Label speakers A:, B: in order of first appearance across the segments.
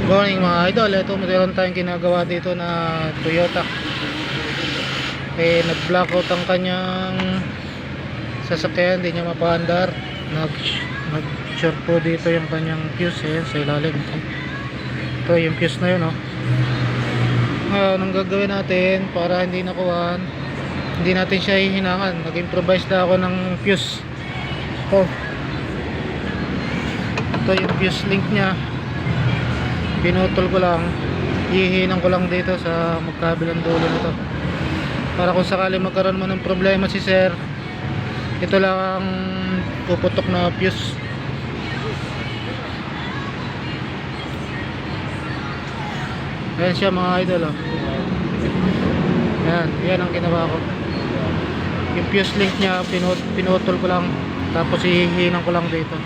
A: Morning mga idol, ito meron tayong ginagawa dito na Toyota. Nag-blackout ang kanyang sasakyan, hindi niya mapaandar. Nag-short po dito yung kanyang fuse sa ilalim. Ito yung fuse na yun, oh. Ngayon, ang gagawin natin para hindi nakuhaan, hindi natin siya hihinangan. Nag-improvise na ako ng fuse. Ito yung fuse link niya. Pinutol ko lang, hihinang ko lang dito sa magkabilang dulo nito para kung sakali magkaroon mo ng problema si sir, ito lang ang puputok na fuse. Ayan siya mga idol, oh. Yan ang ginawa ko. Yung fuse link nya pinutol ko lang, tapos hihinang ko lang dito.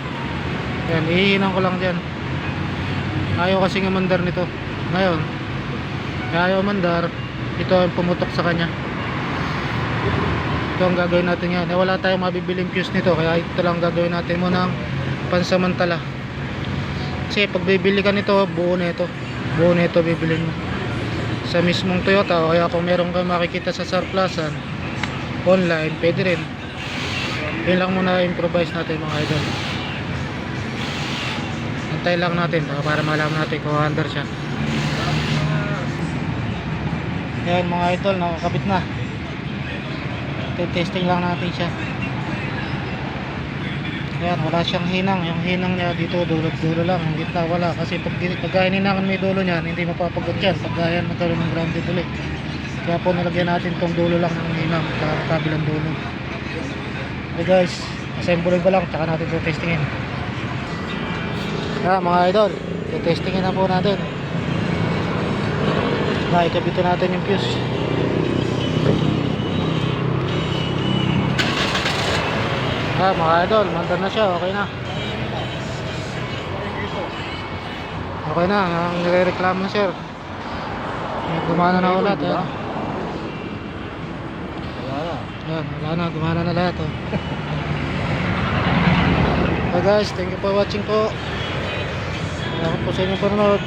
A: Yan, hihinang ko lang dyan. Ayaw kasing umandar nito. Ngayon, ayaw umandar, ito ang pumutok sa kanya. Ito ang gagawin natin yan. Wala tayong mabibiling fuse nito, kaya ito lang gagawin natin muna ng pansamantala. Kasi pag bibili ka nito, buo nito bibilin mo sa mismong Toyota, o kaya kung meron kang makikita sa surplusan online, pwede rin. Yun lang muna improvise natin mga idol. Antay lang natin para malaman natin kung under siya. Ayan mga idol, nakakabit na. Testing lang natin siya. Ayan, wala siyang hinang. Yung hinang niya dito, dulo lang. Yung gitna wala. Kasi pag hininangan may dulo niyan, hindi mapapagot yan. Pag yan magkaroon ng grounded ulit. Kaya po nalagyan natin tong dulo lang ng hinang sa kabilang dulo. Okay guys, assembling ko lang, tsaka natin ito testingin. Mga idol, testingin na po natin. Ikabito natin yung fuse. Mga idol, mandar na siya, okay na. Okay na, ang nire-reklamo sir. Gumana na ulit, yan. Wala na, gumana na lahat, oh. Okay guys, thank you for watching po. Salamat po sa inyong panonood.